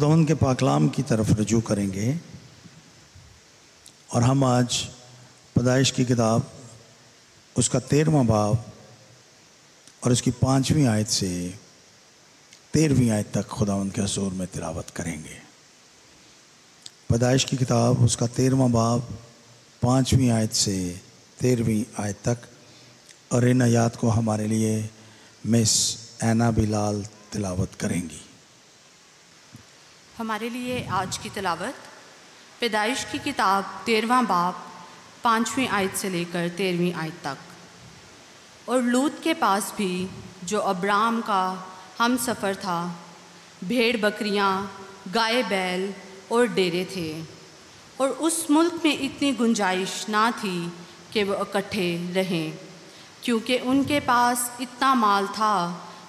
خداوند کے پاک کلام کی طرف رجوع کریں گے، اور ہم آج پیدائش کی کتاب اس کا 13واں باب اور اس کی 5ویں آیت سے 13ویں آیت تک خداوند کے حضور میں تلاوت کریں گے۔ پیدائش کی کتاب اس کا 13واں باب 5ویں آیت سے 13ویں آیت تک، اور ان آیات کو ہمارے لیے مس اینا بلال تلاوت کریں گی۔ ہمارے لیے آج کی تلاوت پیدائش کی کتاب 13واں باب 5ویں آیت سے لے کر 13ویں آیت تک۔ اور لوط کے پاس بھی جو ابرام کا ہم سفر تھا، بھیڑ بکریاں، گائے بیل اور ڈیرے تھے، اور اس ملک میں اتنی گنجائش نہ تھی کہ وہ اکٹھے رہیں، کیونکہ ان کے پاس اتنا مال تھا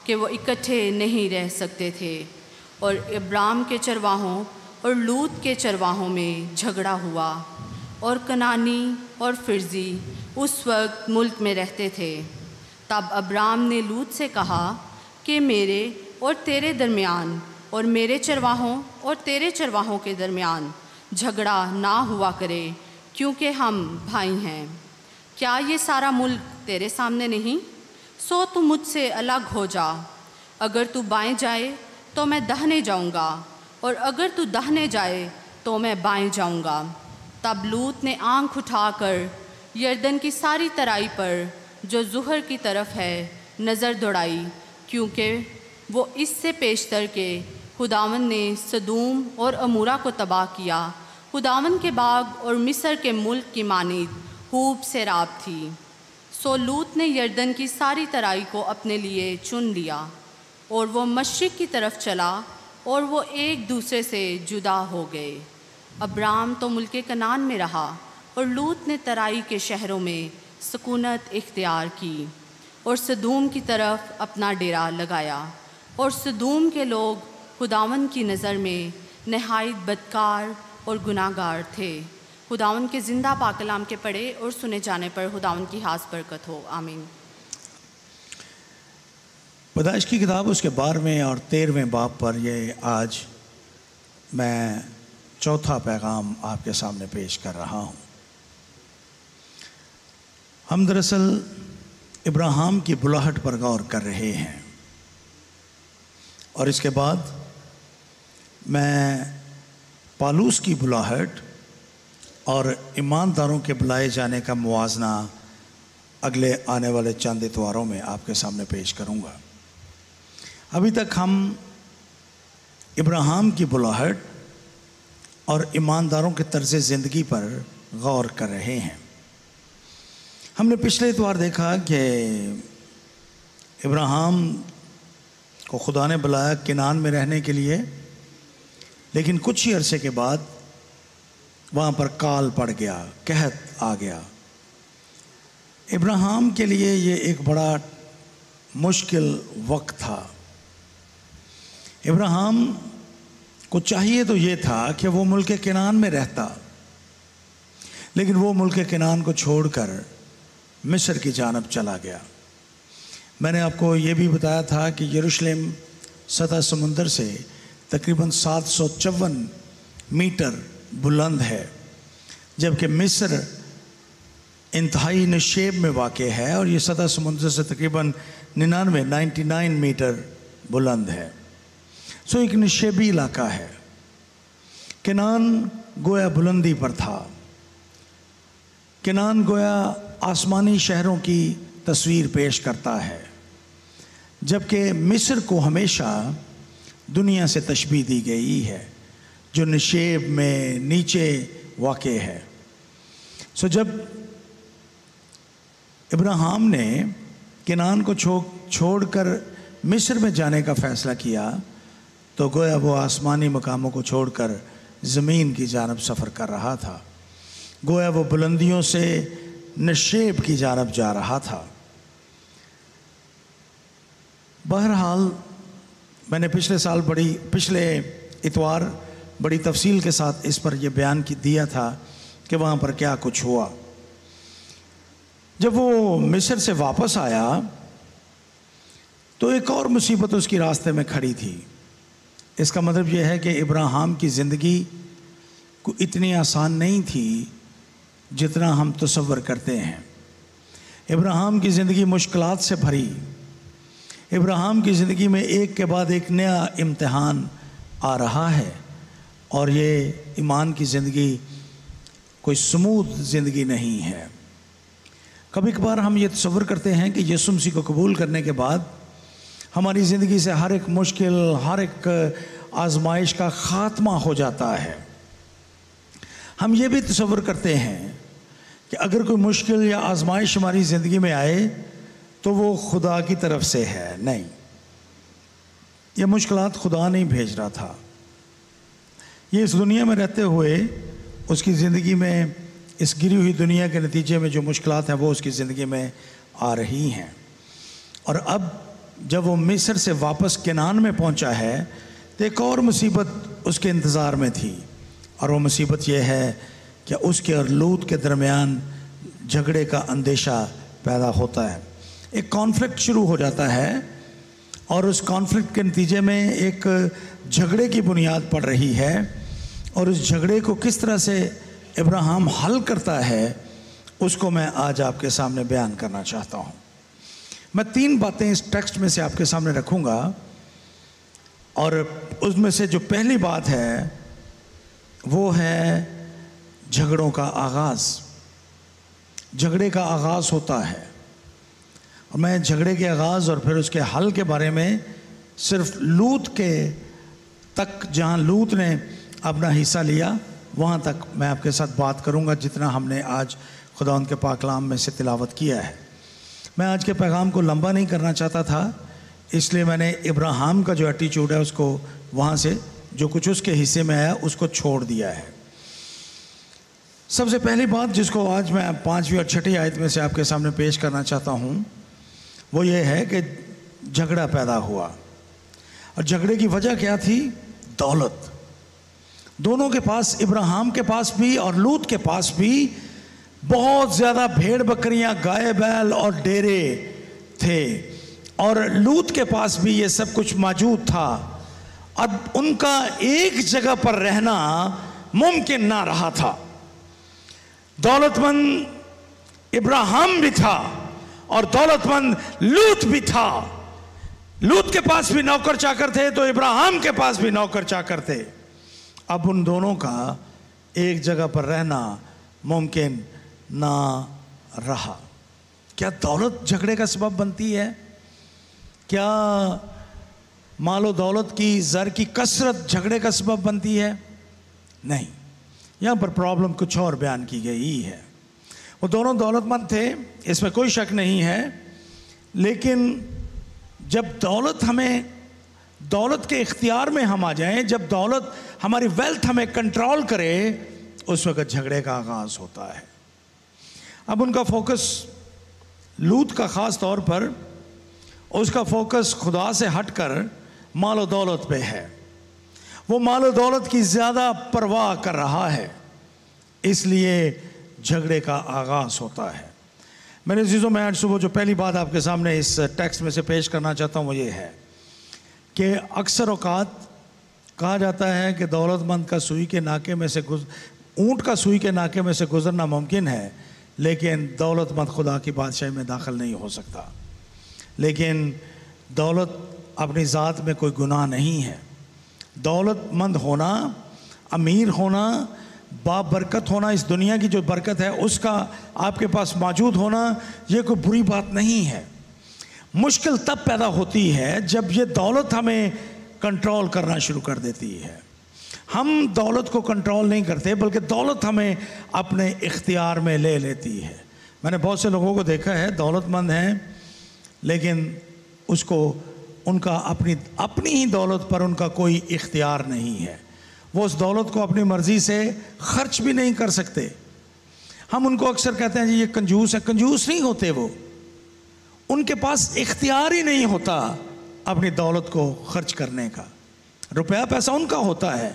کہ وہ اکٹھے نہیں رہ سکتے تھے۔ اور ابرام کے چرواہوں اور لوط کے چرواہوں میں جھگڑا ہوا، اور کنانی اور فرزی اس وقت ملک میں رہتے تھے۔ تب ابرام نے لوط سے کہا کہ میرے اور تیرے درمیان اور میرے چرواہوں اور تیرے چرواہوں کے درمیان جھگڑا نہ ہوا کرے، کیونکہ ہم بھائی ہیں۔ کیا یہ سارا ملک تیرے سامنے نہیں؟ سو تو مجھ سے الگ ہو جا، اگر تو بائیں جائے تو میں دہنے جاؤں گا، اور اگر تو دہنے جائے تو میں بائیں جاؤں گا۔ تب لوط نے آنکھ اٹھا کر یردن کی ساری ترائی پر جو ظہر کی طرف ہے نظر دوڑائی، کیونکہ وہ اس سے پیشتر کہ خداوند نے سدوم اور عمورہ کو تباہ کیا، خداوند کے باغ اور مصر کے ملک کی مانند خوب سیراب تھی۔ سو لوط نے یردن کی ساری ترائی کو اپنے لیے چن لیا، اور وہ مشرق کی طرف چلا، اور وہ ایک دوسرے سے جدا ہو گئے۔ ابرام تو ملک کنعان میں رہا، اور لوط نے ترائی کے شہروں میں سکونت اختیار کی، اور سدوم کی طرف اپنا ڈیرا لگایا۔ اور سدوم کے لوگ خداوند کی نظر میں نہایت بدکار اور گناہ گار تھے۔ خداوند کے زندہ پاک کلام کے پڑھے اور سنے جانے پر خداوند کی خاص برکت ہو، آمین۔ پیدائش کی کتاب اس کے 12ویں اور 13ویں باب پر یہ آج میں چوتھا پیغام آپ کے سامنے پیش کر رہا ہوں۔ ہم دراصل ابراہیم کی بلاہٹ پر غور کر رہے ہیں، اور اس کے بعد میں پالوس کی بلاہٹ اور ایمانداروں کے بلائے جانے کا موازنہ اگلے آنے والے چند اتواروں میں آپ کے سامنے پیش کروں گا۔ ابھی تک ہم ابراہیم کی بلاہٹ اور ایمانداروں کے طرز زندگی پر غور کر رہے ہیں۔ ہم نے پچھلے اتوار دیکھا کہ ابراہیم کو خدا نے بلایا کنعان میں رہنے کے لیے، لیکن کچھ ہی عرصے کے بعد وہاں پر کال پڑ گیا، قحط آ گیا۔ ابراہیم کے لیے یہ ایک بڑا مشکل وقت تھا۔ ابراہیم کو چاہیے تو یہ تھا کہ وہ ملک کنعان میں رہتا، لیکن وہ ملک کنعان کو چھوڑ کر مصر کی جانب چلا گیا۔ میں نے آپ کو یہ بھی بتایا تھا کہ یروشلم سطح سمندر سے تقریباً 754 میٹر بلند ہے، جبکہ مصر انتہائی نشیب میں واقع ہے، اور یہ سطح سمندر سے تقریباً 99 میٹر بلند ہے۔ سو ایک نشیبی علاقہ ہے۔ کنعان گویا بلندی پر تھا، کنعان گویا آسمانی شہروں کی تصویر پیش کرتا ہے، جبکہ مصر کو ہمیشہ دنیا سے تشبیہ دی گئی ہے جو نشیب میں نیچے واقع ہے۔ سو جب ابراہیم نے کنعان کو چھوڑ کر مصر میں جانے کا فیصلہ کیا، تو گویا وہ آسمانی مقاموں کو چھوڑ کر زمین کی جانب سفر کر رہا تھا، گویا وہ بلندیوں سے نشیب کی جانب جا رہا تھا۔ بہرحال میں نے پچھلے اتوار بڑی تفصیل کے ساتھ اس پر یہ بیان دیا تھا کہ وہاں پر کیا کچھ ہوا۔ جب وہ مصر سے واپس آیا تو ایک اور مصیبت اس کی راستے میں کھڑی تھی۔ اس کا مطلب یہ ہے کہ ابراہیم کی زندگی کو اتنی آسان نہیں تھی جتنا ہم تصور کرتے ہیں۔ ابراہیم کی زندگی مشکلات سے بھری، ابراہیم کی زندگی میں ایک کے بعد ایک نیا امتحان آ رہا ہے، اور یہ ایمان کی زندگی کوئی سموتھ زندگی نہیں ہے۔ کبھی کبھار ہم یہ تصور کرتے ہیں کہ یسوع مسیح کو قبول کرنے کے بعد ہماری زندگی سے ہر ایک مشکل، ہر ایک آزمائش کا خاتمہ ہو جاتا ہے۔ ہم یہ بھی تصور کرتے ہیں کہ اگر کوئی مشکل یا آزمائش ہماری زندگی میں آئے تو وہ خدا کی طرف سے ہے۔ نہیں، یہ مشکلات خدا نہیں بھیج رہا تھا، یہ اس دنیا میں رہتے ہوئے اس کی زندگی میں، اس گری ہوئی دنیا کے نتیجے میں جو مشکلات ہیں وہ اس کی زندگی میں آ رہی ہیں۔ اور اب جب وہ مصر سے واپس کنعان میں پہنچا ہے تو ایک اور مصیبت اس کے انتظار میں تھی، اور وہ مصیبت یہ ہے کہ اس کے اور لوط کے درمیان جھگڑے کا اندیشہ پیدا ہوتا ہے۔ ایک کانفلکٹ شروع ہو جاتا ہے، اور اس کانفلکٹ کے نتیجے میں ایک جھگڑے کی بنیاد پڑ رہی ہے، اور اس جھگڑے کو کس طرح سے ابراہیم حل کرتا ہے اس کو میں آج آپ کے سامنے بیان کرنا چاہتا ہوں۔ میں 3 باتیں اس ٹیکسٹ میں سے آپ کے سامنے رکھوں گا، اور اس میں سے جو پہلی بات ہے وہ ہے جھگڑوں کا آغاز۔ جھگڑے کا آغاز ہوتا ہے، اور میں جھگڑے کے آغاز اور پھر اس کے حل کے بارے میں صرف لوط کے تک، جہاں لوط نے اپنا حصہ لیا وہاں تک میں آپ کے ساتھ بات کروں گا، جتنا ہم نے آج خداوند کے پاک کلام میں سے تلاوت کیا ہے۔ میں آج کے پیغام کو لمبا نہیں کرنا چاہتا تھا، اس لیے میں نے ابراہیم کا جو ایٹیچیوڈ ہے اس کو وہاں سے جو کچھ اس کے حصے میں آیا اس کو چھوڑ دیا ہے۔ سب سے پہلی بات جس کو آج میں 5ویں اور 6ٹھی آیت میں سے آپ کے سامنے پیش کرنا چاہتا ہوں وہ یہ ہے کہ جھگڑا پیدا ہوا، اور جھگڑے کی وجہ کیا تھی؟ دولت۔ دونوں کے پاس، ابراہیم کے پاس بھی اور لوط کے پاس بھی بہت زیادہ بھیڑ بکریاں، گائے بیل اور ڈیرے تھے، اور لوط کے پاس بھی یہ سب کچھ موجود تھا۔ اب ان کا ایک جگہ پر رہنا ممکن نہ رہا تھا۔ دولت مند ابراہیم بھی تھا اور دولت مند لوط بھی تھا۔ لوط کے پاس بھی نوکر چاکر تھے تو ابراہیم کے پاس بھی نوکر چاکر تھے۔ اب ان دونوں کا ایک جگہ پر رہنا ممکن نہ رہا۔ کیا دولت جھگڑے کا سبب بنتی ہے؟ کیا مال و دولت کی، زر کی کثرت جھگڑے کا سبب بنتی ہے؟ نہیں، یہاں پر پرابلم کچھ اور بیان کی گئی ہے۔ وہ دونوں دولت مند تھے، اس میں کوئی شک نہیں ہے، لیکن جب دولت کے اختیار میں ہم آ جائیں، جب دولت ہماری ویلتھ ہمیں کنٹرول کرے، اس وقت جھگڑے کا آغاز ہوتا ہے۔ اب ان کا فوکس لوط کا خاص طور پر، اس کا فوکس خدا سے ہٹ کر مال و دولت پہ ہے۔ وہ مال و دولت کی زیادہ پرواہ کر رہا ہے، اس لیے جھگڑے کا آغاز ہوتا ہے۔ میرے عزیزوں، میں آج صبح جو پہلی بات آپ کے سامنے اس ٹیکسٹ میں سے پیش کرنا چاہتا ہوں وہ یہ ہے کہ اکثر اوقات کہا جاتا ہے کہ دولت مند کا سوئی کے ناکے میں سے اونٹ کا سوئی کے ناکے میں سے گزرنا ممکن ہے، لیکن دولت مند خدا کی بادشاہی میں داخل نہیں ہو سکتا۔ لیکن دولت اپنی ذات میں کوئی گناہ نہیں ہے۔ دولت مند ہونا، امیر ہونا، بابرکت ہونا، اس دنیا کی جو برکت ہے اس کا آپ کے پاس موجود ہونا، یہ کوئی بری بات نہیں ہے۔ مشکل تب پیدا ہوتی ہے جب یہ دولت ہمیں کنٹرول کرنا شروع کر دیتی ہے۔ ہم دولت کو کنٹرول نہیں کرتے، بلکہ دولت ہمیں اپنے اختیار میں لے لیتی ہے۔ میں نے بہت سے لوگوں کو دیکھا ہے، دولت مند ہیں لیکن اس کو ان کا اپنی ہی دولت پر ان کا کوئی اختیار نہیں ہے۔ وہ اس دولت کو اپنی مرضی سے خرچ بھی نہیں کر سکتے۔ ہم ان کو اکثر کہتے ہیں جی یہ کنجوس ہے۔ کنجوس نہیں ہوتے، وہ ان کے پاس اختیار ہی نہیں ہوتا اپنی دولت کو خرچ کرنے کا۔ روپیہ پیسہ ان کا ہوتا ہے،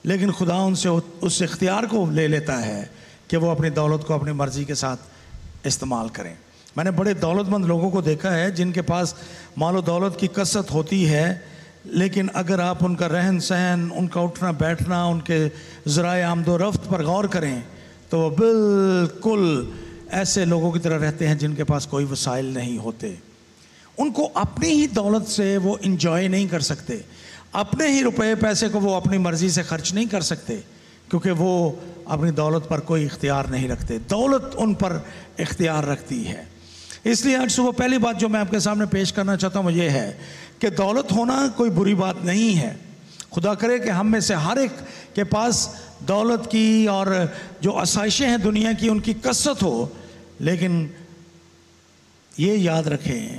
لیکن خدا ان سے اس اختیار کو لے لیتا ہے کہ وہ اپنی دولت کو اپنی مرضی کے ساتھ استعمال کریں۔ میں نے بڑے دولت مند لوگوں کو دیکھا ہے جن کے پاس مال و دولت کی کثرت ہوتی ہے، لیکن اگر آپ ان کا رہن سہن، ان کا اٹھنا بیٹھنا، ان کے ذرائع آمد و رفت پر غور کریں تو وہ بالکل ایسے لوگوں کی طرح رہتے ہیں جن کے پاس کوئی وسائل نہیں ہوتے. ان کو اپنی ہی دولت سے وہ انجوائے نہیں کر سکتے، اپنے ہی روپے پیسے کو وہ اپنی مرضی سے خرچ نہیں کر سکتے، کیونکہ وہ اپنی دولت پر کوئی اختیار نہیں رکھتے، دولت ان پر اختیار رکھتی ہے. اس لیے آج صبح پہلی بات جو میں آپ کے سامنے پیش کرنا چاہتا ہوں وہ یہ ہے کہ دولت ہونا کوئی بری بات نہیں ہے. خدا کرے کہ ہم میں سے ہر ایک کے پاس دولت کی اور جو آسائشیں ہیں دنیا کی ان کی کثرت ہو، لیکن یہ یاد رکھیں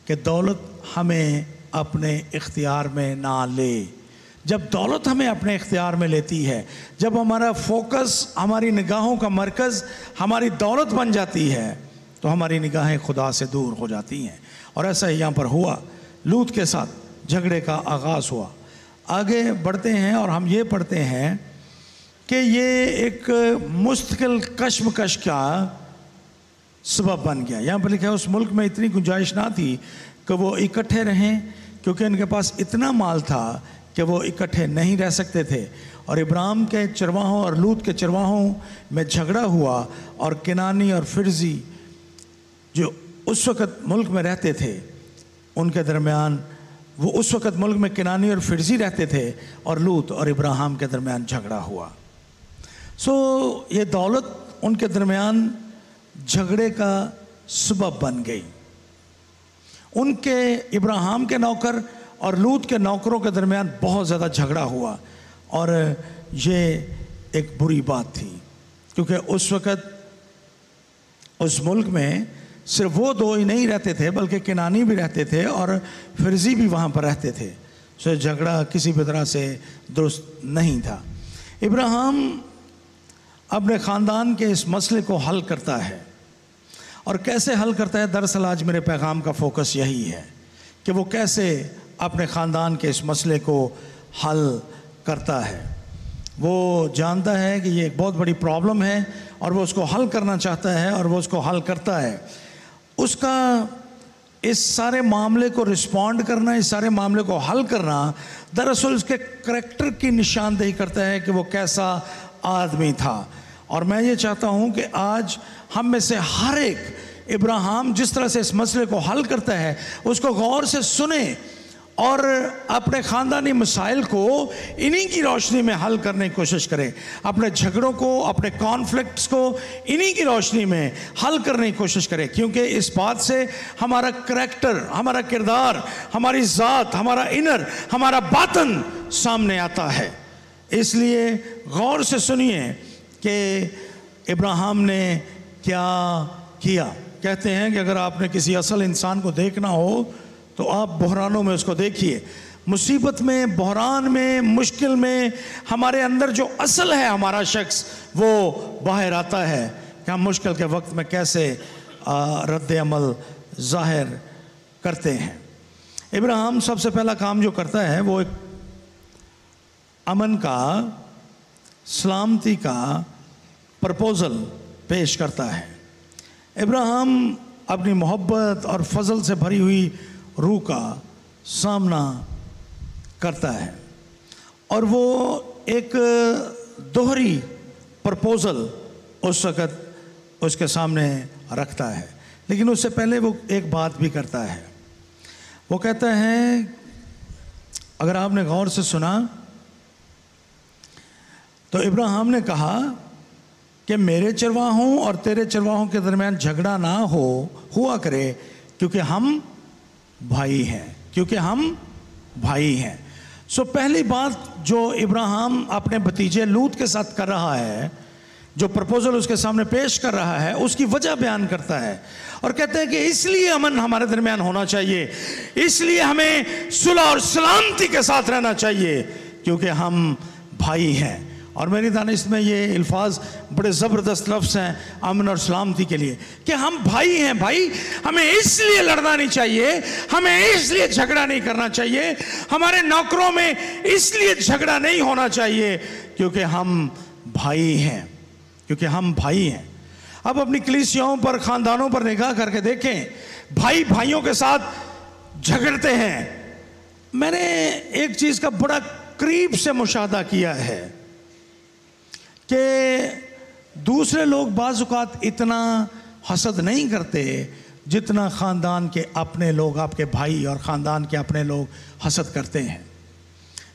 کہ دولت ہمیں اپنے اختیار میں نہ لے. جب دولت ہمیں اپنے اختیار میں لیتی ہے، جب ہمارا فوکس، ہماری نگاہوں کا مرکز ہماری دولت بن جاتی ہے، تو ہماری نگاہیں خدا سے دور ہو جاتی ہیں. اور ایسا ہی یہاں پر ہوا. لوط کے ساتھ جھگڑے کا آغاز ہوا. آگے بڑھتے ہیں اور ہم یہ پڑھتے ہیں کہ یہ ایک مستقل کشمکش کا سبب بن گیا. یہاں پر لکھا ہے اس ملک میں اتنی گنجائش نہ تھی کہ وہ اکٹھے رہیں، کیونکہ ان کے پاس اتنا مال تھا کہ وہ اکٹھے نہیں رہ سکتے تھے. اور ابراہیم کے چرواہوں اور لوط کے چرواہوں میں جھگڑا ہوا، اور کنانی اور فرزی جو اس وقت ملک میں رہتے تھے ان کے درمیان، وہ اس وقت ملک میں کنانی اور فرزی رہتے تھے، اور لوط اور ابراہیم کے درمیان جھگڑا ہوا. یہ دولت ان کے درمیان جھگڑے کا سبب بن گئی. ان کے ابراہیم کے نوکر اور لوط کے نوکروں کے درمیان بہت زیادہ جھگڑا ہوا، اور یہ ایک بری بات تھی، کیونکہ اس وقت اس ملک میں صرف وہ دو ہی نہیں رہتے تھے بلکہ کنانی بھی رہتے تھے اور فرزی بھی وہاں پر رہتے تھے. جھگڑا کسی بھی طرح سے درست نہیں تھا. ابراہیم اپنے خاندان کے اس مسئلے کو حل کرتا ہے، اور کیسے حل کرتا ہے؟ دراصل آج میرے پیغام کا فوکس یہی ہے کہ وہ کیسے اپنے خاندان کے اس مسئلے کو حل کرتا ہے. وہ جانتا ہے کہ یہ ایک بہت بڑی پرابلم ہے اور وہ اس کو حل کرنا چاہتا ہے، اور وہ اس کو حل کرتا ہے. اس کا اس سارے معاملے کو رسپونڈ کرنا، اس سارے معاملے کو حل کرنا دراصل اس کے کریکٹر کی نشاندہی کرتا ہے کہ وہ کیسا آدمی تھا. اور میں یہ چاہتا ہوں کہ آج ہم میں سے ہر ایک ابراہیم جس طرح سے اس مسئلے کو حل کرتا ہے اس کو غور سے سنیں، اور اپنے خاندانی مسائل کو انہی کی روشنی میں حل کرنے کی کوشش کریں. اپنے جھگڑوں کو، اپنے کانفلکٹس کو انہی کی روشنی میں حل کرنے کی کوشش کریں، کیونکہ اس بات سے ہمارا کریکٹر، ہمارا کردار، ہماری ذات، ہمارا انر، ہمارا باطن سامنے آتا ہے. اس لیے غور سے سنیے کہ ابراہیم نے کیا کیا. کہتے ہیں کہ اگر آپ نے کسی اصل انسان کو دیکھنا ہو تو آپ بحرانوں میں اس کو دیکھیے. مصیبت میں، بحران میں، مشکل میں ہمارے اندر جو اصل ہے ہمارا شخص وہ باہر آتا ہے کہ ہم مشکل کے وقت میں کیسے رد عمل ظاہر کرتے ہیں. ابراہیم سب سے پہلا کام جو کرتا ہے وہ ایک امن کا، سلامتی کا پرپوزل پیش کرتا ہے. ابراہیم اپنی محبت اور فضل سے بھری ہوئی روح کا سامنا کرتا ہے، اور وہ ایک دوہری پرپوزل اس وقت اس کے سامنے رکھتا ہے. لیکن اس سے پہلے وہ ایک بات بھی کرتا ہے. وہ کہتا ہے، اگر آپ نے غور سے سنا تو ابراہیم نے کہا کہ میرے چرواہوں اور تیرے چرواہوں کے درمیان جھگڑا نہ ہوا کرے، کیونکہ ہم بھائی ہیں. کیونکہ ہم بھائی ہیں. پہلی بات جو ابراہیم اپنے بھتیجے لوط کے ساتھ کر رہا ہے، جو پرپوزل اس کے سامنے پیش کر رہا ہے، اس کی وجہ بیان کرتا ہے اور کہتا ہے کہ اس لیے امن ہمارے درمیان ہونا چاہیے، اس لیے ہمیں صلح اور سلامتی کے ساتھ رہنا چاہیے، کیونکہ ہم بھائی ہیں. اور میری دانش میں یہ الفاظ بڑے زبردست لفظ ہیں امن اور سلامتی کے لیے کہ ہم بھائی ہیں. بھائی ہمیں اس لیے لڑنا نہیں چاہیے، ہمیں اس لیے جھگڑا نہیں کرنا چاہیے، ہمارے نوکروں میں اس لیے جھگڑا نہیں ہونا چاہیے، کیونکہ ہم بھائی ہیں. کیونکہ ہم بھائی ہیں. اب اپنی کلیسیاؤں پر، خاندانوں پر نگاہ کر کے دیکھیں، بھائی بھائیوں کے ساتھ جھگڑتے ہیں، میں نے ایک چیز کا بڑا قریب سے مشاہدہ کیا ہے کہ دوسرے لوگ بعض اوقات اتنا حسد نہیں کرتے جتنا خاندان کے اپنے لوگ، آپ کے بھائی اور خاندان کے اپنے لوگ حسد کرتے ہیں۔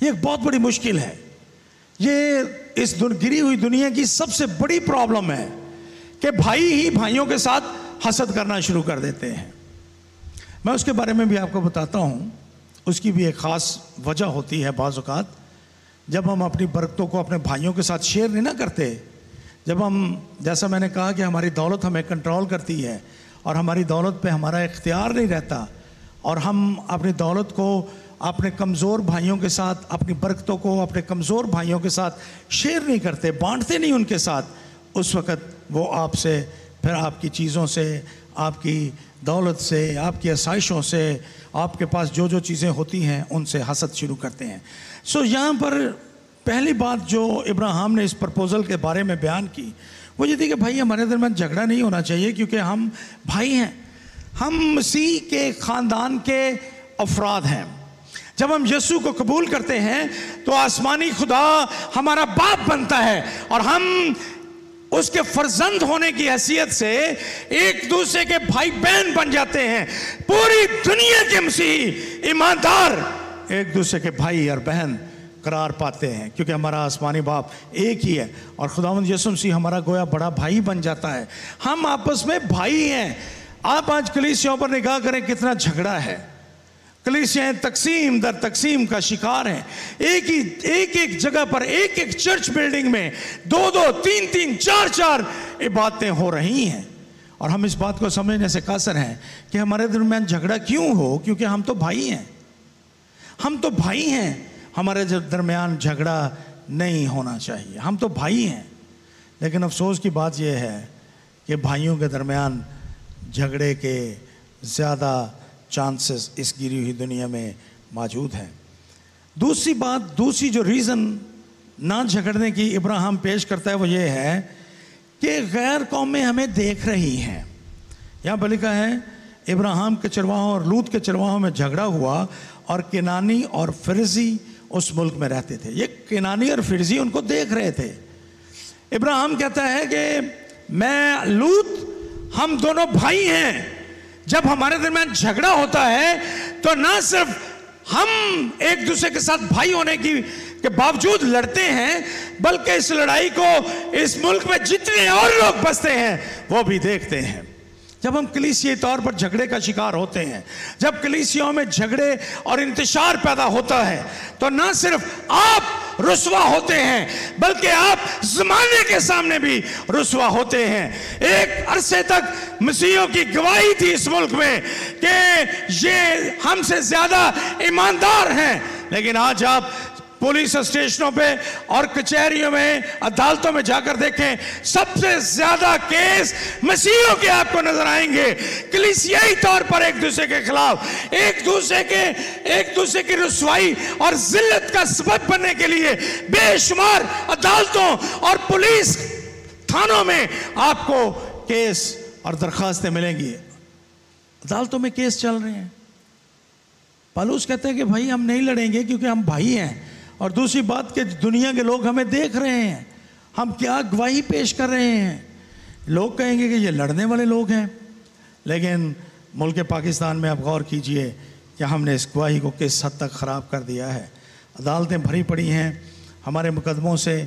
یہ ایک بہت بڑی مشکل ہے، یہ اس گری ہوئی دنیا کی سب سے بڑی پرابلم ہے کہ بھائی ہی بھائیوں کے ساتھ حسد کرنا شروع کر دیتے ہیں۔ میں اس کے بارے میں بھی آپ کو بتاتا ہوں، اس کی بھی ایک خاص وجہ ہوتی ہے۔ بعض اوقات جب ہم اپنی برکتوں کو اپنے بھائیوں کے ساتھ شیئر نہیں نہ کرتے، جب ہم، جیسا میں نے کہا کہ ہماری دولت ہمیں کنٹرول کرتی ہے اور ہماری دولت پہ ہمارا اختیار نہیں رہتا، اور ہم اپنی دولت کو اپنے کمزور بھائیوں کے ساتھ، اپنی برکتوں کو اپنے کمزور بھائیوں کے ساتھ شیئر نہیں کرتے، بانٹتے نہیں ان کے ساتھ، اس وقت وہ آپ سے، پھر آپ کی چیزوں سے، آپ کی دولت سے، آپ کی آسائشوں سے، آپ کے پاس جو جو چیزیں ہوتی ہیں ان سے حسد شروع کرتے ہیں۔ یہاں پر پہلی بات جو ابراہیم نے اس پرپوزل کے بارے میں بیان کی وہ یہ تھی کہ بھائی ہمارے درمیان جھگڑا نہیں ہونا چاہیے، کیونکہ ہم بھائی ہیں، ہم مسیح کے خاندان کے افراد ہیں۔ جب ہم یسوع کو قبول کرتے ہیں تو آسمانی خدا ہمارا باپ بنتا ہے، اور ہم اس کے فرزند ہونے کی حیثیت سے ایک دوسرے کے بھائی بہن بن جاتے ہیں۔ پوری دنیا کے مسیحی ایماندار ایک دوسرے کے بھائی اور بہن قرار پاتے ہیں، کیونکہ ہمارا آسمانی باپ ایک ہی ہے، اور خداوند یسوع مسیح ہمارا گویا بڑا بھائی بن جاتا ہے۔ ہم آپس میں بھائی ہیں۔ آپ آج کلیسیوں پر نگاہ کریں، کتنا جھگڑا ہے۔ کلیسیاں تقسیم در تقسیم کا شکار ہیں۔ ایک جگہ پر، ایک چرچ بلڈنگ میں 2 3 4 عبادتیں ہو رہی ہیں، اور ہم اس بات کو سمجھنے سے قاصر ہیں کہ ہمارے درمیان جھگڑا کیوں ہو، کیونکہ ہم تو بھائی ہیں، ہم تو بھائی ہیں۔ ہمارے درمیان جھگڑا نہیں ہونا چاہیے، ہم تو بھائی ہیں۔ لیکن افسوس کی بات یہ ہے کہ بھائیوں کے درمیان جھگڑے کے زیادہ چانسز اس گری ہوئی دنیا میں موجود ہیں۔ دوسری بات، دوسری جو ریزن نہ جھگڑنے کی ابراہیم پیش کرتا ہے وہ یہ ہے کہ غیر قومیں ہمیں دیکھ رہی ہیں۔ یہاں پر لکھا ہے ابراہیم کے چرواہوں اور لوط کے چرواہوں میں جھگڑا ہوا، اور کنانی اور فرزی اس ملک میں رہتے تھے۔ یہ کنانی اور فرزی ان کو دیکھ رہے تھے۔ ابراہیم کہتا ہے کہ میں لوط، ہم دونوں بھائی ہیں۔ جب ہمارے درمیان جھگڑا ہوتا ہے تو نہ صرف ہم ایک دوسرے کے ساتھ بھائی ہونے کے باوجود لڑتے ہیں، بلکہ اس لڑائی کو اس ملک میں جتنے اور لوگ بستے ہیں وہ بھی دیکھتے ہیں۔ جب ہم کلیسیائی طور پر جھگڑے کا شکار ہوتے ہیں، جب کلیسیوں میں جھگڑے اور انتشار پیدا ہوتا ہے، تو نہ صرف آپ رسوا ہوتے ہیں بلکہ آپ زمانے کے سامنے بھی رسوا ہوتے ہیں۔ ایک عرصے تک مسیحیوں کی گواہی تھی اس ملک میں کہ یہ ہم سے زیادہ ایماندار ہیں، لیکن آج آپ پولیس اسٹیشنوں پہ اور کچہریوں میں، عدالتوں میں جا کر دیکھیں، سب سے زیادہ کیس مسیحیوں کے آپ کو نظر آئیں گے۔ کلیسیائی طور پر ایک دوسرے کے خلاف، ایک دوسرے کی رسوائی اور ذلت کا سبب بننے کے لیے بے شمار عدالتوں اور پولیس تھانوں میں آپ کو کیس اور درخواستیں ملیں گی۔ عدالتوں میں کیس چل رہے ہیں۔ پالوس کہتے ہیں کہ بھائی ہم نہیں لڑیں گے کیونکہ ہم بھائی ہیں، اور دوسری بات کہ دنیا کے لوگ ہمیں دیکھ رہے ہیں، ہم کیا گواہی پیش کر رہے ہیں۔ لوگ کہیں گے کہ یہ لڑنے والے لوگ ہیں، لیکن ملک پاکستان میں آپ غور کیجئے کہ ہم نے اس گواہی کو کس حد تک خراب کر دیا ہے۔ عدالتیں بھری پڑی ہیں ہمارے مقدموں سے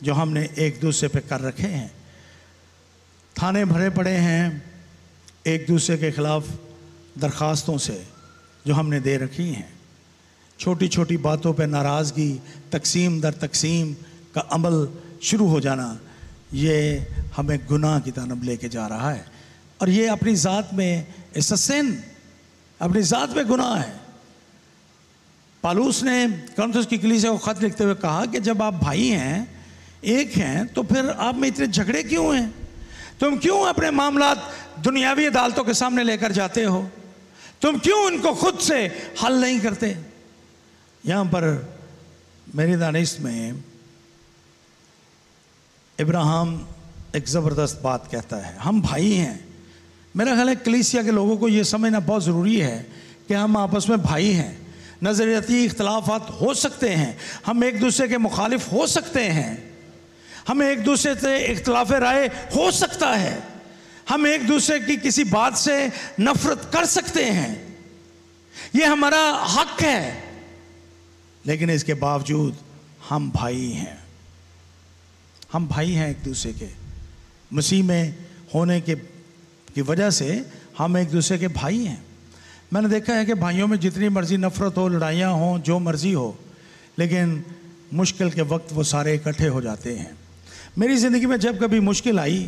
جو ہم نے ایک دوسرے پہ کر رکھے ہیں، تھانے بھرے پڑے ہیں ایک دوسرے کے خلاف درخواستوں سے جو ہم نے دے رکھی ہیں۔ چھوٹی چھوٹی باتوں پہ ناراضگی، تقسیم در تقسیم کا عمل شروع ہو جانا، یہ ہمیں گناہ کی طرف لے کے جا رہا ہے، اور یہ اپنی ذات میں سن، اپنی ذات میں گناہ ہے۔ پالوس نے کورنتھوس کی کلیسیا کو خط لکھتے ہوئے کہا کہ جب آپ بھائی ہیں، ایک ہیں، تو پھر آپ میں اتنے جھگڑے کیوں ہیں؟ تم کیوں اپنے معاملات دنیاوی عدالتوں کے سامنے لے کر جاتے ہو؟ تم کیوں ان کو خود سے حل نہیں کرتے؟ یہاں پر میری دانش میں ابراہیم ایک زبردست بات کہتا ہے، ہم بھائی ہیں۔ میرا خیال ہے کلیسیا کے لوگوں کو یہ سمجھنا بہت ضروری ہے کہ ہم آپس میں بھائی ہیں۔ نظریاتی اختلافات ہو سکتے ہیں، ہم ایک دوسرے کے مخالف ہو سکتے ہیں، ہمیں ایک دوسرے سے اختلاف رائے ہو سکتا ہے، ہم ایک دوسرے کی کسی بات سے نفرت کر سکتے ہیں، یہ ہمارا حق ہے، لیکن اس کے باوجود ہم بھائی ہیں، ہم بھائی ہیں ایک دوسرے کے، مسیح میں ہونے کی وجہ سے ہم ایک دوسرے کے بھائی ہیں۔ میں نے دیکھا ہے کہ بھائیوں میں جتنی مرضی نفرت ہو، لڑائیاں ہوں، جو مرضی ہو، لیکن مشکل کے وقت وہ سارے اکٹھے ہو جاتے ہیں۔ میری زندگی میں جب کبھی مشکل آئی،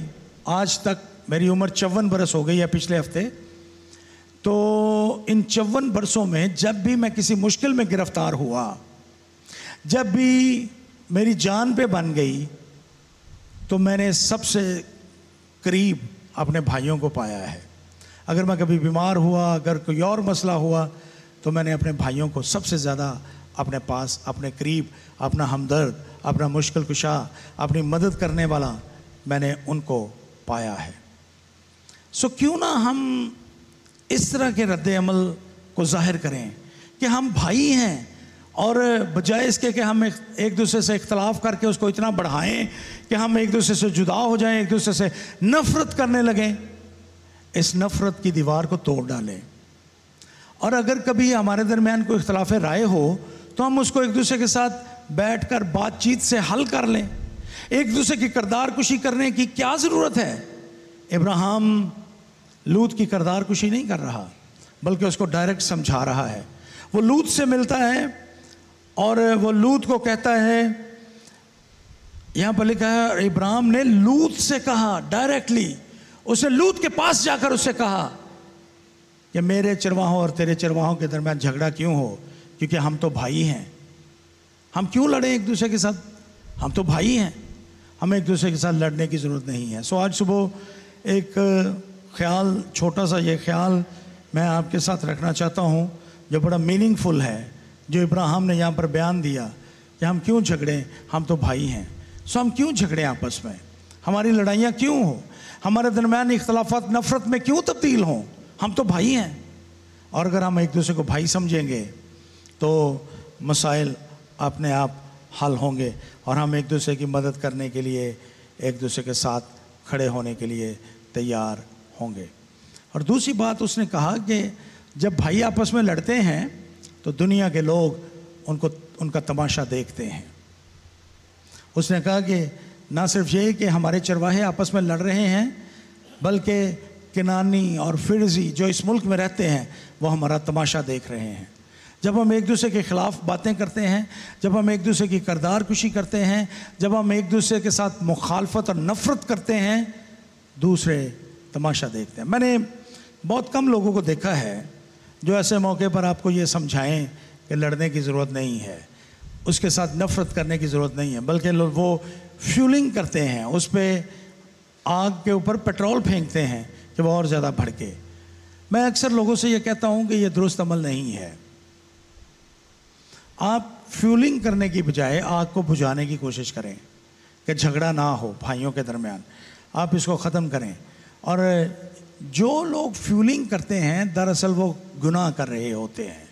آج تک میری عمر 54 برس ہو گئی ہے پچھلے ہفتے، تو ان 54 برسوں میں جب بھی میں کسی مشکل میں گرفتار ہوا، جب بھی میری جان پہ بن گئی، تو میں نے سب سے قریب اپنے بھائیوں کو پایا ہے۔ اگر میں کبھی بیمار ہوا، اگر کوئی اور مسئلہ ہوا، تو میں نے اپنے بھائیوں کو سب سے زیادہ اپنے پاس، اپنے قریب، اپنا ہمدرد، اپنا مشکل کشا، اپنی مدد کرنے والا، میں نے ان کو پایا ہے۔ سو کیوں نہ ہم اس طرح کے رد عمل کو ظاہر کریں کہ ہم بھائی ہیں، اور بجائے اس کے کہ ہم ایک دوسرے سے اختلاف کر کے اس کو اتنا بڑھائیں کہ ہم ایک دوسرے سے جدا ہو جائیں، ایک دوسرے سے نفرت کرنے لگیں، اس نفرت کی دیوار کو توڑ ڈالیں۔ اور اگر کبھی ہمارے درمیان کوئی اختلاف رائے ہو تو ہم اس کو ایک دوسرے کے ساتھ بیٹھ کر بات چیت سے حل کر لیں۔ ایک دوسرے کی کردار کشی کرنے کی کیا ضرورت ہے؟ ابراہیم لوط کی کردار کشی نہیں کر رہا، بلکہ اس کو ڈائریکٹ سمجھا رہا ہے۔ وہ لوط سے ملتا ہے اور وہ لوط کو کہتا ہے، یہاں پر لکھا ہے ابراہیم نے لوط سے کہا ڈائریکٹلی، اس نے لوط کے پاس جا کر اس سے کہا کہ میرے چرواہوں اور تیرے چرواہوں کے درمیان جھگڑا کیوں ہو، کیونکہ ہم تو بھائی ہیں، ہم کیوں لڑیں ایک دوسرے کے ساتھ، ہم تو بھائی ہیں، ہمیں ایک دوسرے کے ساتھ لڑنے کی ضرورت نہیں ہے۔ سو آج صبح ایک خیال، چھوٹا سا یہ خیال میں آپ کے ساتھ رکھنا چاہتا ہوں جو بڑا میننگ فل ہے، جو ابراہیم نے یہاں پر بیان دیا کہ ہم کیوں جھگڑیں، ہم تو بھائی ہیں۔ سو ہم کیوں جھگڑیں آپس میں، ہماری لڑائیاں کیوں ہوں، ہمارے درمیان اختلافات نفرت میں کیوں تبدیل ہوں، ہم تو بھائی ہیں۔ اور اگر ہم ایک دوسرے کو بھائی سمجھیں گے تو مسائل اپنے آپ حل ہوں گے، اور ہم ایک دوسرے کی مدد کرنے کے لیے، ایک دوسرے کے ساتھ کھڑے ہونے کے لیے تیار ہوں گے۔ اور دوسری بات اس نے کہا کہ جب بھائی آپس میں لڑتے ہیں تو دنیا کے لوگ ان کا تماشا دیکھتے ہیں۔ اس نے کہا کہ نہ صرف یہ کہ ہمارے چرواہے آپس میں لڑ رہے ہیں، بلکہ کنانی اور فرزی جو اس ملک میں رہتے ہیں وہ ہمارا تماشا دیکھ رہے ہیں۔ جب ہم ایک دوسرے کے خلاف باتیں کرتے ہیں، جب ہم ایک دوسرے کی کردار کشی کرتے ہیں، جب ہم ایک دوسرے کے ساتھ مخالفت اور نفرت کرتے ہیں، دوسرے تماشا دیکھتے ہیں۔ میں نے بہت کم لوگوں کو دیکھا ہے جو ایسے موقع پر آپ کو یہ سمجھائیں کہ لڑنے کی ضرورت نہیں ہے، اس کے ساتھ نفرت کرنے کی ضرورت نہیں ہے، بلکہ وہ فیولنگ کرتے ہیں، اس پہ آگ کے اوپر پیٹرول پھینکتے ہیں کہ وہ اور زیادہ بھڑکے۔ میں اکثر لوگوں سے یہ کہتا ہوں کہ یہ درست عمل نہیں ہے۔ آپ فیولنگ کرنے کی بجائے آگ کو بجھانے کی کوشش کریں کہ جھگڑا نہ ہو بھائیوں کے درمیان، آپ اس کو ختم کریں۔ اور جو لوگ فیولنگ کرتے ہیں دراصل وہ گناہ کر رہے ہوتے ہیں۔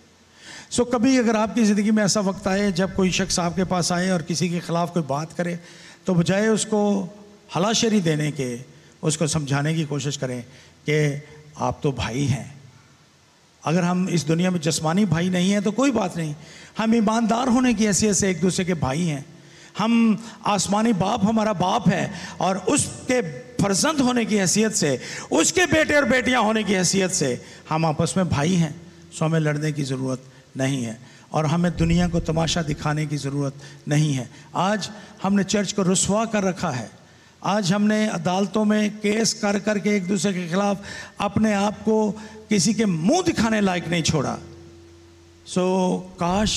سو کبھی اگر آپ کی زندگی میں ایسا وقت آئے جب کوئی شخص آپ کے پاس آئے اور کسی کے خلاف کوئی بات کرے، تو بجائے اس کو ہلاشری دینے کے، اس کو سمجھانے کی کوشش کریں کہ آپ تو بھائی ہیں۔ اگر ہم اس دنیا میں جسمانی بھائی نہیں ہیں تو کوئی بات نہیں، ہم ایماندار ہونے کی حیثیت سے ایک دوسرے کے بھائی ہیں۔ ہم آسمانی باپ ہمارا باپ ہے، اور اس کے فرزند ہونے کی حیثیت سے، اس کے بیٹے اور بیٹیاں ہونے کی حیثیت سے ہم آپس میں بھائی ہیں۔ سو ہمیں لڑنے کی ضرورت نہیں ہے، اور ہمیں دنیا کو تماشا دکھانے کی ضرورت نہیں ہے۔ آج ہم نے چرچ کو رسوا کر رکھا ہے، آج ہم نے عدالتوں میں کیس کر کر کے ایک دوسرے کے خلاف اپنے آپ کو کسی کے منہ دکھانے لائق نہیں چھوڑا۔ سو کاش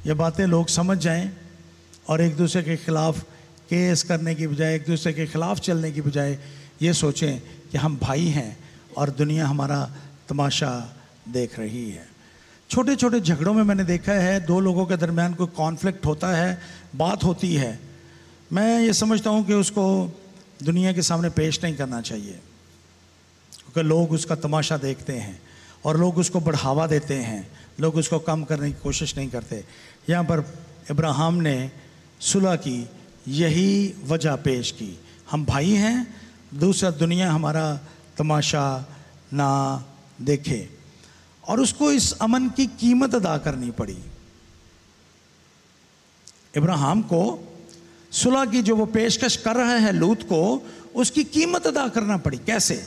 یہ باتیں لوگ سمجھ جائیں اور ایک دوسرے کے خلاف کیس کرنے کی بجائے، ایک دوسرے کے خلاف چلنے کی بجائے یہ سوچیں کہ ہم بھائی ہیں اور دنیا ہمارا تماشا دیکھ رہی ہے۔ چھوٹے چھوٹے جھگڑوں میں نے دیکھا ہے دو لوگوں کے درمیان کوئی کانفلکٹ ہوتا ہے، بات ہوتی ہے، میں یہ سمجھتا ہوں کہ اس کو دنیا کے سامنے پیش نہیں کرنا چاہیے، کیونکہ لوگ اس کا تماشا دیکھتے ہیں اور لوگ اس کو بڑھاوا دیتے ہیں، لوگ اس کو کم کرنے کی کوشش نہیں کرتے. یہاں پر ابراہیم نے صلح کی یہی وجہ پیش کی, ہم بھائی ہیں, دوسرا دنیا ہمارا تماشا نہ دیکھے. اور اس کو اس امن کی قیمت ادا کرنی پڑی. ابراہیم کو صلح کی جو وہ پیشکش کر رہا ہے لوط کو, اس کی قیمت ادا کرنا پڑی. کیسے؟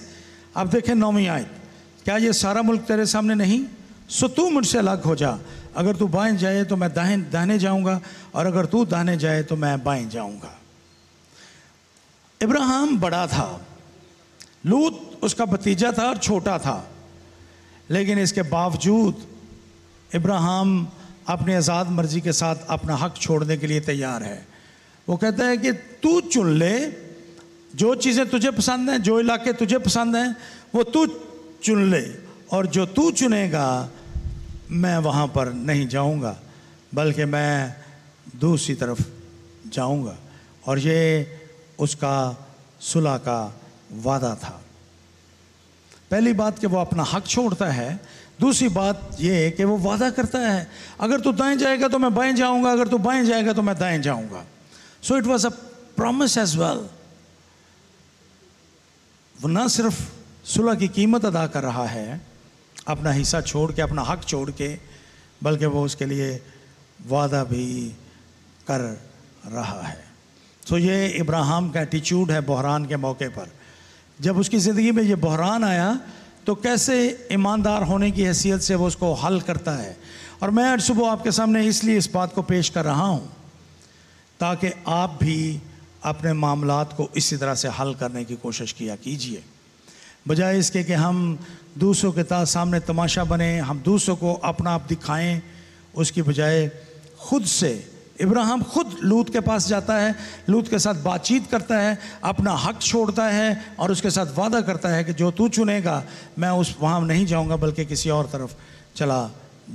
اب دیکھیں 9ویں آیت, کیا یہ سارا ملک تیرے سامنے نہیں؟ سو تو مجھ سے الگ ہو جا, اگر تو بائیں جائے تو میں داہنے جاؤں گا, اور اگر تو داہنے جائے تو میں بائیں جاؤں گا. ابراہیم بڑا تھا, لوط اس کا بھتیجا تھا اور چھوٹا تھا, لیکن اس کے باوجود ابراہیم اپنی آزاد مرضی کے ساتھ اپنا حق چھوڑنے کے لیے تیار ہے. وہ کہتا ہے کہ تو چن لے جو چیزیں تجھے پسند ہیں, جو علاقے تجھے پسند ہیں وہ تو چن لے, اور جو تو چنے گا میں وہاں پر نہیں جاؤں گا, بلکہ میں دوسری طرف جاؤں گا. اور یہ اس کا صلح کا وعدہ تھا. پہلی بات کہ وہ اپنا حق چھوڑتا ہے, دوسری بات یہ کہ وہ وعدہ کرتا ہے اگر تو دائیں جائے گا تو میں بائیں جاؤں گا, اگر تو بائیں جائے گا تو میں دائیں جاؤں گا. So it was a promise as well. وہ نہ صرف صلح کی قیمت ادا کر رہا ہے اپنا حصہ چھوڑ کے, اپنا حق چھوڑ کے, بلکہ وہ اس کے لیے وعدہ بھی کر رہا ہے. سو یہ ابراہیم کا ایٹیچیوڈ ہے بحران کے موقع پر. جب اس کی زندگی میں یہ بحران آیا تو کیسے ایماندار ہونے کی حیثیت سے وہ اس کو حل کرتا ہے. اور میں آج صبح آپ کے سامنے اس لیے اس بات کو پیش کر رہا ہوں تاکہ آپ بھی اپنے معاملات کو اسی طرح سے حل کرنے کی کوشش کیا کیجئے, بجائے اس کے کہ ہم دوسروں کے سامنے تماشا بنیں, ہم دوسروں کو اپنا آپ دکھائیں. اس کی بجائے خود سے ابراہیم خود لوط کے پاس جاتا ہے, لوط کے ساتھ بات چیت کرتا ہے, اپنا حق چھوڑتا ہے اور اس کے ساتھ وعدہ کرتا ہے کہ جو تو چنے گا میں وہاں نہیں جاؤں گا بلکہ کسی اور طرف چلا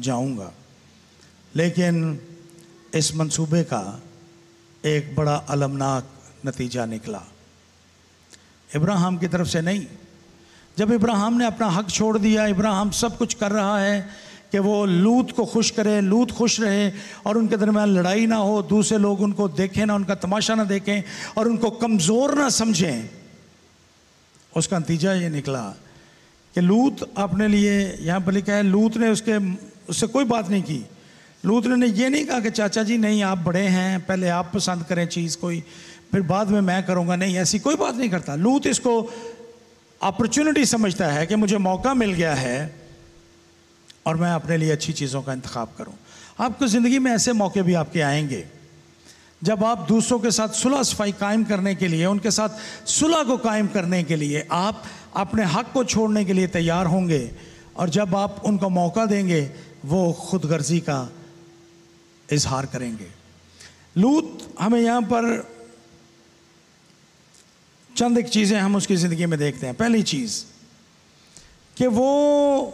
جاؤں گا. لیکن اس منصوبے کا ایک بڑا المناک نتیجہ نکلا, ابراہیم کی طرف سے نہیں. جب ابراہیم نے اپنا حق چھوڑ دیا, ابراہیم سب کچھ کر رہا ہے کہ وہ لوط کو خوش کرے, لوط خوش رہے اور ان کے درمیان لڑائی نہ ہو, دوسرے لوگ ان کو دیکھیں نہ, ان کا تماشا نہ دیکھیں اور ان کو کمزور نہ سمجھیں. اس کا نتیجہ یہ نکلا کہ لوط اپنے لیے, یہاں پر لکھا ہے لوط نے اس سے کوئی بات نہیں کی. لوط نے یہ نہیں کہا کہ چاچا جی نہیں آپ بڑے ہیں, پہلے آپ پسند کریں چیز کوئی پھر بعد میں کروں گا, نہیں ایسی کوئی بات نہیں کرتا. لوط اس کو اپرچونٹی سمجھتا ہے کہ مجھے موقع مل گیا ہے اور میں اپنے لیے اچھی چیزوں کا انتخاب کروں. آپ کو زندگی میں ایسے موقع بھی آپ کے آئیں گے جب آپ دوسروں کے ساتھ صلح صفائی قائم کرنے کے لیے, ان کے ساتھ صلح کو قائم کرنے کے لیے آپ اپنے حق کو چھوڑنے کے لیے تیار ہوں گے, اور جب آپ ان کو موقع دیں گے وہ خود غرضی کا اظہار کریں گے. لوط ہمیں یہاں پر چند ایک چیزیں ہم اس کی زندگی میں دیکھتے ہیں. پہلی چیز کہ وہ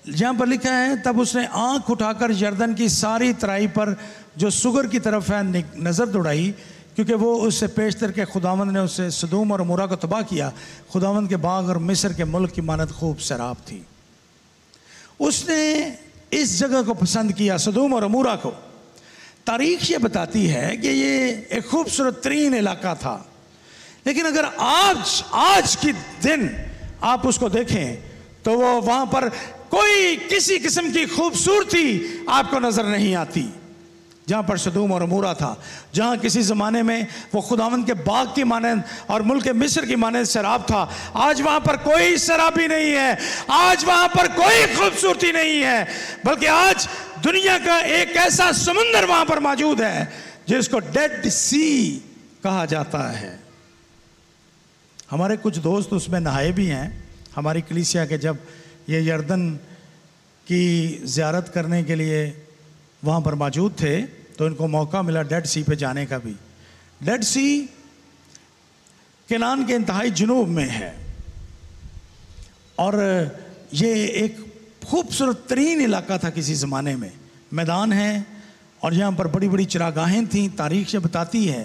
یہاں پر لکھا ہے تب اس نے آنکھ اٹھا کر یردن کی ساری ترائی پر جو سگر کی طرف ہے نظر دوڑائی, کیونکہ وہ اس سے پیشتر کے خداوند نے اسے سدوم اور عمورہ کو تباہ کیا. خداوند کے باغ اور مصر کے ملک کی مانند خوب سیراب تھی. اس نے اس جگہ کو پسند کیا, سدوم اور عمورہ کو. تاریخ یہ بتاتی ہے کہ یہ ایک خوبصورت ترین علاقہ تھا, لیکن اگر آج کی دن آپ اس کو دیکھیں تو وہ وہاں پر کوئی کسی قسم کی خوبصورتی آپ کو نظر نہیں آتی. جہاں پر سدوم اور عمورہ تھا, جہاں کسی زمانے میں وہ خداوند کے باغ کی مانند اور ملک مصر کی مانند سیراب تھا, آج وہاں پر کوئی سیرابی نہیں ہے, آج وہاں پر کوئی خوبصورتی نہیں ہے, بلکہ آج دنیا کا ایک ایسا سمندر وہاں پر موجود ہے جس کو ڈیڈ سی کہا جاتا ہے. ہمارے کچھ دوست اس میں نہائے بھی ہیں. ہماری کلیسیا کے جب یہ یردن کی زیارت کرنے کے لیے وہاں پر موجود تھے تو ان کو موقع ملا ڈیڈ سی پہ جانے کا بھی. ڈیڈ سی کنعان کے انتہائی جنوب میں ہے اور یہ ایک خوبصورت ترین علاقہ تھا کسی زمانے میں. میدان ہے اور یہاں پر بڑی بڑی چراگاہیں تھیں, تاریخ یہ بتاتی ہے.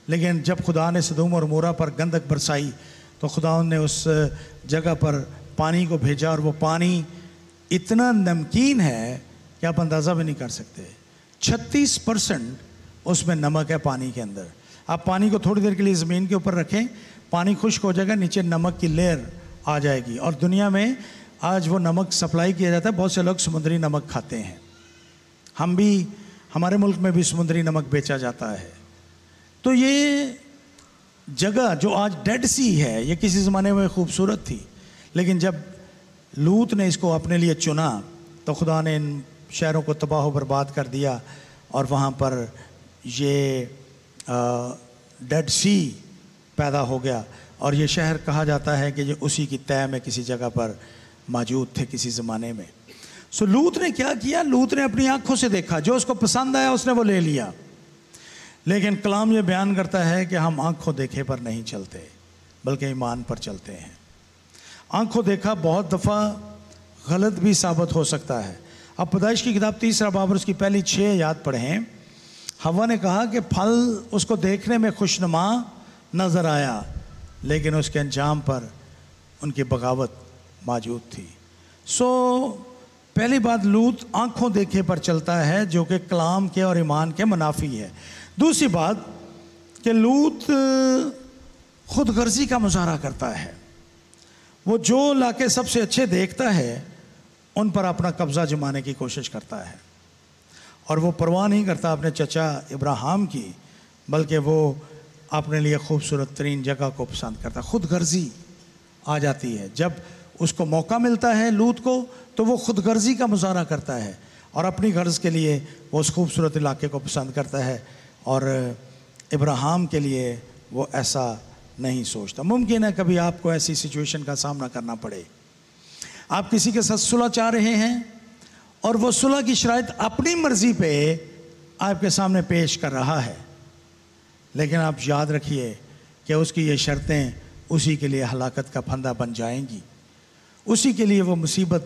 لیکن جب خدا نے سدوم اور عمورہ پر گندک برسائی تو خدا نے اس جگہ پر پانی کو بھیجا, اور وہ پانی اتنا نمکین ہے کہ آپ اندازہ بھی نہیں کر سکتے. 36% اس میں نمک ہے پانی کے اندر. آپ پانی کو تھوڑی دیر کے لیے زمین کے اوپر رکھیں, پانی خشک ہو جائے گا, نیچے نمک کی لیئر آ جائے گی. اور دنیا میں آج وہ نمک سپلائی کیا جاتا ہے, بہت سے لوگ سمندری نمک کھاتے ہیں. ہم بھی, ہمارے ملک میں بھی سمندری نمک بیچا جاتا ہے. تو یہ جگہ جو آج ڈیڈ سی ہے, یہ کسی زمانے میں خوبصورت تھی, لیکن جب لوط نے اس کو اپنے لیے چنا تو خدا نے ان شہروں کو تباہ و برباد کر دیا, اور وہاں پر یہ ڈیڈ سی پیدا ہو گیا. اور یہ شہر کہا جاتا ہے کہ یہ اسی کی تہہ میں کسی جگہ پر موجود تھے کسی زمانے میں. سو لوط نے کیا کیا؟ لوط نے اپنی آنکھوں سے دیکھا, جو اس کو پسند آیا اس نے وہ لے لیا. لیکن کلام یہ بیان کرتا ہے کہ ہم آنکھوں دیکھے پر نہیں چلتے بلکہ ایمان پر چلتے ہیں. آنکھوں دیکھا بہت دفعہ غلط بھی ثابت ہو سکتا ہے. اب پیدائش کی کتاب 3 باب اور اس کی پہلی 6 آیات پڑھیں. حوا نے کہا کہ پھل اس کو دیکھنے میں خوشنما نظر آیا, لیکن اس کے انجام پر ان کی بغاوت موجود تھی. سو پہلی بات, لوط آنکھوں دیکھے پر چلتا ہے جو کہ کلام کے اور ایمان کے منافی ہے. دوسری بات کہ لوط خود غرضی کا مظاہرہ کرتا ہے. وہ جو علاقے سب سے اچھے دیکھتا ہے ان پر اپنا قبضہ جمانے کی کوشش کرتا ہے, اور وہ پرواہ نہیں کرتا اپنے چچا ابراہیم کی, بلکہ وہ اپنے لیے خوبصورت ترین جگہ کو پسند کرتا ہے. خود غرضی آ جاتی ہے. جب اس کو موقع ملتا ہے لوط کو, تو وہ خود غرضی کا مظاہرہ کرتا ہے, اور اپنی غرض کے لیے وہ اس خوبصورت علاقے کو پسند کرتا ہے, اور ابراہیم کے لیے وہ ایسا نہیں سوچتا. ممکن ہے کبھی آپ کو ایسی سچویشن کا سامنا کرنا پڑے. آپ کسی کے ساتھ صلح چاہ رہے ہیں, اور وہ صلح کی شرائط اپنی مرضی پہ آپ کے سامنے پیش کر رہا ہے, لیکن آپ یاد رکھیے کہ اس کی یہ شرطیں اسی کے لیے ہلاکت کا پھندا بن جائیں گی, اسی کے لیے وہ مصیبت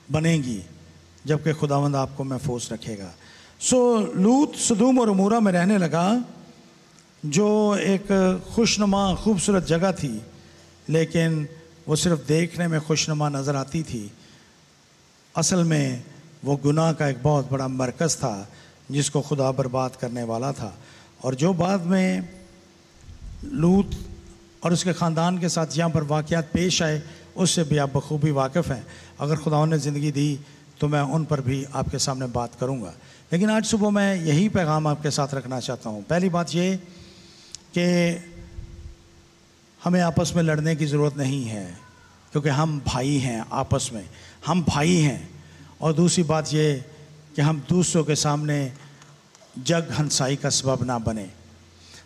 بنے گی, جبکہ خداوند آپ کو محفوظ رکھے گا. سو لوط سدوم اور عمورہ میں رہنے لگا, جو ایک خوشنما خوبصورت جگہ تھی, لیکن وہ صرف دیکھنے میں خوشنما نظر آتی تھی. اصل میں وہ گناہ کا ایک بہت بڑا مرکز تھا جس کو خدا برباد کرنے والا تھا. اور جو بعد میں لوط اور اس کے خاندان کے ساتھ یہاں پر واقعات پیش آئے, اس سے بھی آپ بخوبی واقف ہیں. اگر خدا نے زندگی دی تو میں ان پر بھی آپ کے سامنے بات کروں گا, لیکن آج صبح میں یہی پیغام آپ کے ساتھ رکھنا چاہتا ہوں. پہلی بات یہ کہ ہمیں آپس میں لڑنے کی ضرورت نہیں ہے, کیونکہ ہم بھائی ہیں, آپس میں ہم بھائی ہیں. اور دوسری بات یہ کہ ہم دوسروں کے سامنے جگ ہنسائی کا سبب نہ بنے.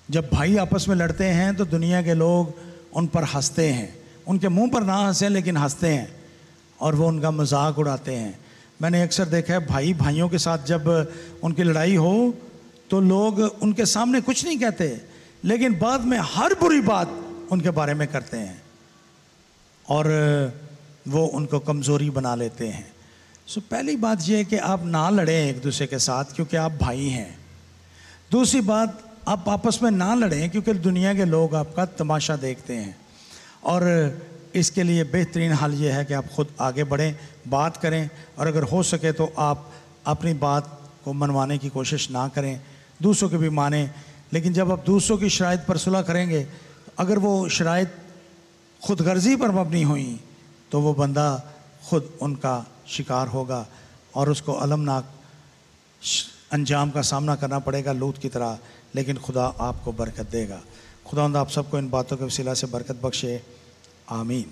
جب بھائی آپس میں لڑتے ہیں تو دنیا کے لوگ ان پر ہنستے ہیں, ان کے منہ پر نہ ہنسیں لیکن ہنستے ہیں, اور وہ ان کا مذاق اڑاتے ہیں. میں نے اکثر دیکھا ہے بھائی بھائیوں کے ساتھ جب ان کی لڑائی ہو تو لوگ ان کے سامنے کچھ نہیں کہتے, لیکن بعد میں ہر بری بات ان کے بارے میں کرتے ہیں, اور وہ ان کو کمزوری بنا لیتے ہیں. سو پہلی بات یہ کہ آپ نہ لڑیں ایک دوسرے کے ساتھ کیونکہ آپ بھائی ہیں. دوسری بات, آپ آپس میں نہ لڑیں کیونکہ دنیا کے لوگ آپ کا تماشا دیکھتے ہیں, اور اس کے لیے بہترین حل یہ ہے کہ آپ خود آگے بڑھیں, بات کریں, اور اگر ہو سکے تو آپ اپنی بات کو منوانے کی کوشش نہ کریں, دوسروں کی بھی مانیں. لیکن جب آپ دوسروں کی شرائط پر صلح کریں گے, اگر وہ شرائط خود غرضی پر مبنی ہوئیں تو وہ بندہ خود ان کا شکار ہوگا, اور اس کو المناک انجام کا سامنا کرنا پڑے گا لوط کی طرح. لیکن خدا آپ کو برکت دے گا. خداوند آپ سب کو ان باتوں کے وسیلہ سے برکت بخشے. آمین.